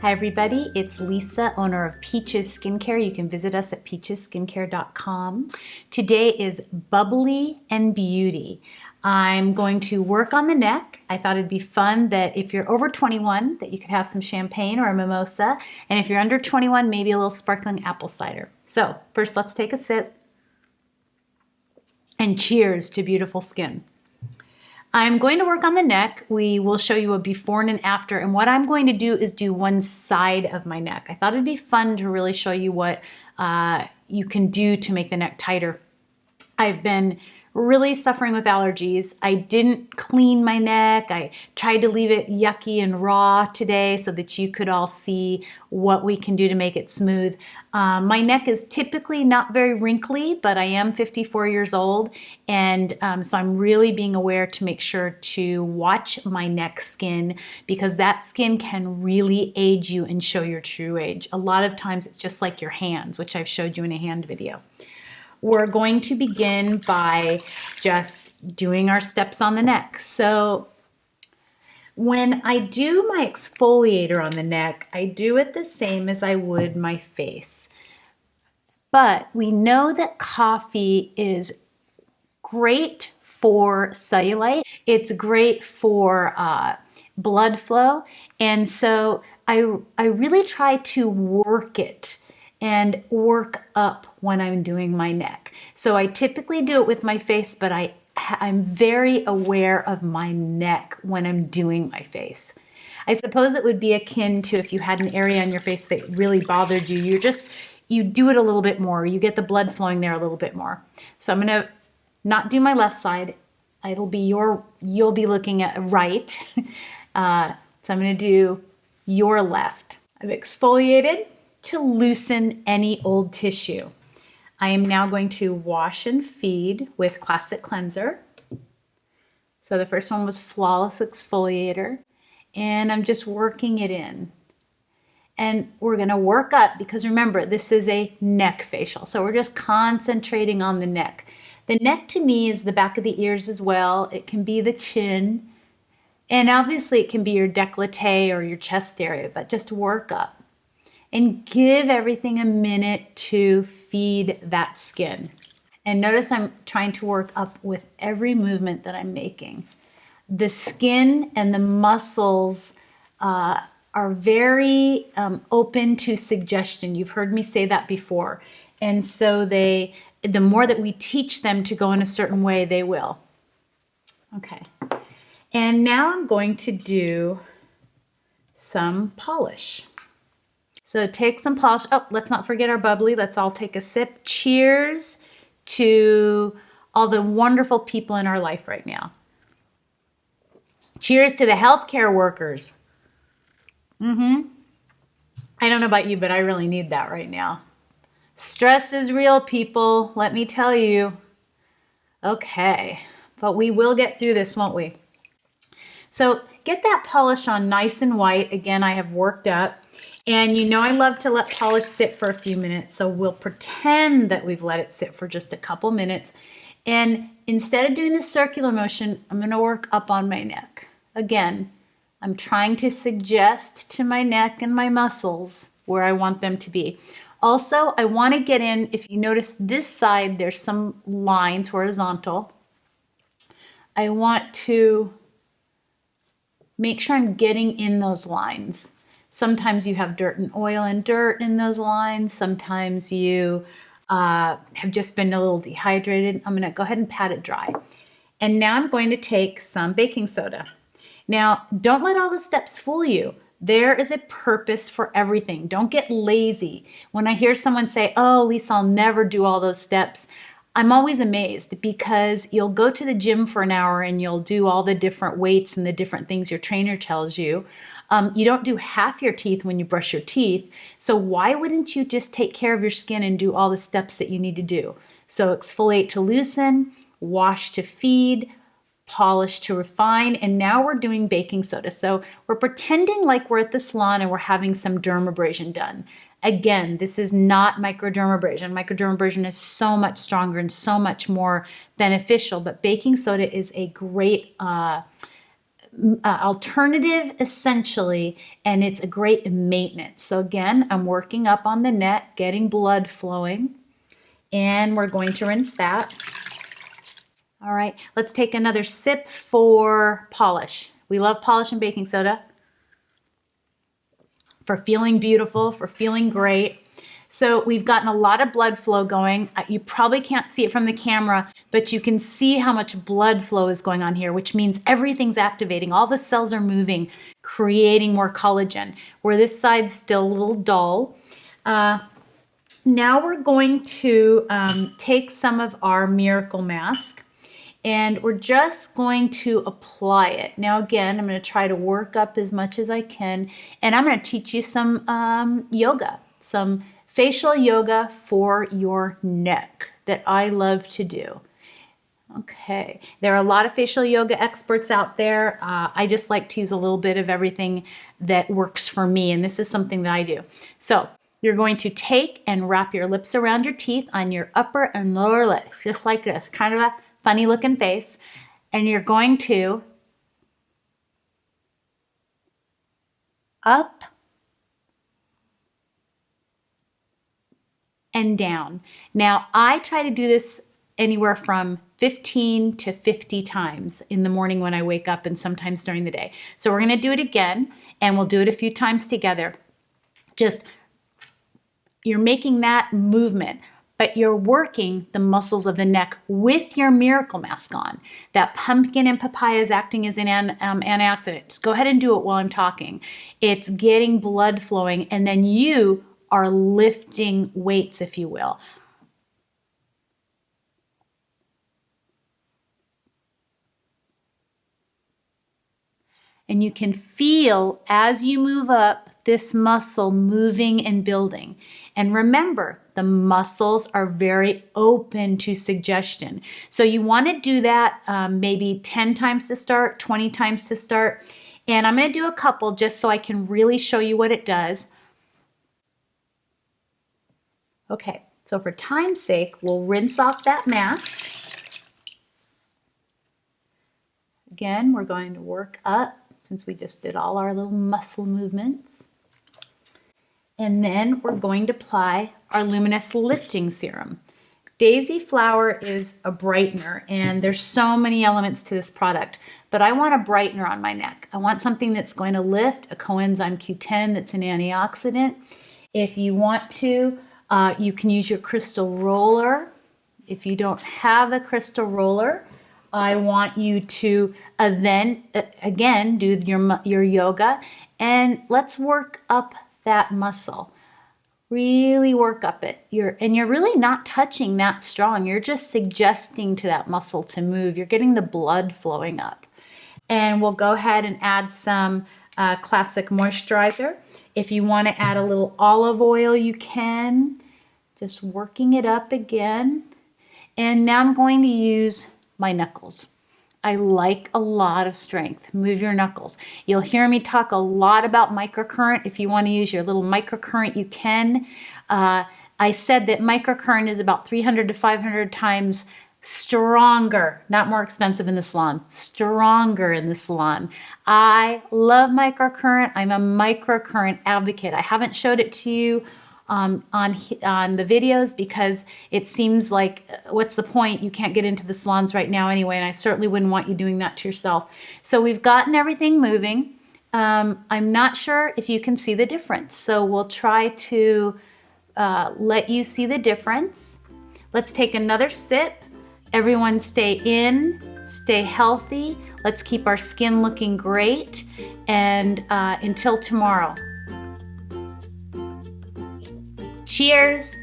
Hi everybody, it's Lisa, owner of Peaches Skincare. You can visit us at peachesskincare.com. Today is Bubbly and Beauty. I'm going to work on the neck. I thought it'd be fun that if you're over 21, that you could have some champagne or a mimosa. And if you're under 21, maybe a little sparkling apple cider. So first let's take a sip. And cheers to beautiful skin. I'm going to work on the neck. We will show you a before and an after. And what I'm going to do is do one side of my neck. I thought it'd be fun to really show you what you can do to make the neck tighter. I've been really suffering with allergies. I didn't clean my neck. I tried to leave it yucky and raw today so that you could all see what we can do to make it smooth. My neck is typically not very wrinkly, but I am 54 years old, and so I'm really being aware to make sure to watch my neck skin, because that skin can really age you and show your true age. A lot of times it's just like your hands, which I've showed you in a hand video. We're going to begin by just doing our steps on the neck. So when I do my exfoliator on the neck, I do it the same as I would my face. But we know that coffee is great for cellulite. It's great for blood flow. And so I really try to work it and work up when I'm doing my neck. So I typically do it with my face, but I'm very aware of my neck when I'm doing my face. I suppose it would be akin to if you had an area on your face that really bothered you, you do it a little bit more, you get the blood flowing there a little bit more. So I'm gonna not do my left side. You'll be looking at right. So I'm gonna do your left. I've exfoliated to loosen any old tissue. I am now going to wash and feed with Classic Cleanser. So the first one was Flawless Exfoliator, and I'm just working it in. And we're gonna work up, because remember, this is a neck facial, so we're just concentrating on the neck. The neck to me is the back of the ears as well. It can be the chin, and obviously it can be your décolleté or your chest area, but just work up. And give everything a minute to feed that skin. And notice I'm trying to work up with every movement that I'm making. The skin and the muscles are very open to suggestion. You've heard me say that before. And so the more that we teach them to go in a certain way, they will. Okay. And now I'm going to do some polish. So take some polish. Oh, let's not forget our bubbly. Let's all take a sip. Cheers to all the wonderful people in our life right now. Cheers to the healthcare workers. I don't know about you, but I really need that right now. Stress is real, people. Let me tell you. Okay, but we will get through this, won't we? So get that polish on nice and white. Again, I have worked up. And you know I love to let polish sit for a few minutes, so we'll pretend that we've let it sit for just a couple minutes. And instead of doing the circular motion, I'm gonna work up on my neck. Again, I'm trying to suggest to my neck and my muscles where I want them to be. Also, I wanna get in, if you notice this side, there's some lines horizontal. I want to make sure I'm getting in those lines. Sometimes you have dirt and oil and dirt in those lines. Sometimes you have just been a little dehydrated. I'm gonna go ahead and pat it dry. And now I'm going to take some baking soda. Now, don't let all the steps fool you. There is a purpose for everything. Don't get lazy. When I hear someone say, oh, Lisa, I'll never do all those steps, I'm always amazed, because you'll go to the gym for an hour and you'll do all the different weights and the different things your trainer tells you. You don't do half your teeth when you brush your teeth. So why wouldn't you just take care of your skin and do all the steps that you need to do? So exfoliate to loosen, wash to feed, polish to refine, and now we're doing baking soda. So we're pretending like we're at the salon and we're having some dermabrasion done. Again, this is not microdermabrasion. Microdermabrasion is so much stronger and so much more beneficial, but baking soda is a great alternative essentially, and it's a great maintenance. So again, I'm working up on the neck, getting blood flowing, and we're going to rinse that. All right, let's take another sip for polish. We love polish and baking soda for feeling beautiful, for feeling great. So we've gotten a lot of blood flow going. You probably can't see it from the camera, but you can see how much blood flow is going on here, which means everything's activating. All the cells are moving, creating more collagen, where this side's still a little dull. Now we're going to take some of our Miracle Mask, and we're just going to apply it. Now again, I'm going to try to work up as much as I can, and I'm going to teach you some yoga, some facial yoga for your neck that I love to do. Okay, there are a lot of facial yoga experts out there. I just like to use a little bit of everything that works for me, and this is something that I do. So you're going to take and wrap your lips around your teeth on your upper and lower lips, just like this, kind of a funny looking face, and you're going to up and down. Now, I try to do this anywhere from 15 to 50 times in the morning when I wake up and sometimes during the day. So we're going to do it again, and we'll do it a few times together. Just, you're making that movement, but you're working the muscles of the neck with your Miracle Mask on. That pumpkin and papaya is acting as an antioxidant. Just go ahead and do it while I'm talking. It's getting blood flowing, and then you are lifting weights, if you will. And you can feel as you move up this muscle moving and building. And remember, the muscles are very open to suggestion. So you want to do that maybe 10 times to start, 20 times to start. And I'm going to do a couple just so I can really show you what it does. Okay, so for time's sake, we'll rinse off that mask. Again, we're going to work up since we just did all our little muscle movements. And then we're going to apply our Luminous Lifting Serum. Daisy Flower is a brightener, and there's so many elements to this product, but I want a brightener on my neck. I want something that's going to lift, a coenzyme Q10 that's an antioxidant. If you want to, you can use your crystal roller. If you don't have a crystal roller, I want you to then again do your yoga, and let's work up that muscle. Really work up it. You're really not touching that strong. You're just suggesting to that muscle to move. You're getting the blood flowing up. And we'll go ahead and add some classic moisturizer. If you want to add a little olive oil, you can. Just working it up again. And now I'm going to use my knuckles. I like a lot of strength. Move your knuckles. You'll hear me talk a lot about microcurrent. If you want to use your little microcurrent, you can. I said that microcurrent is about 300 to 500 times stronger, not more expensive in the salon, stronger in the salon. I love microcurrent. I'm a microcurrent advocate. I haven't showed it to you on the videos because it seems like, what's the point? You can't get into the salons right now anyway, and I certainly wouldn't want you doing that to yourself. So we've gotten everything moving. I'm not sure if you can see the difference, so we'll try to let you see the difference. Let's take another sip. Everyone stay in, stay healthy. Let's keep our skin looking great, and until tomorrow. Cheers!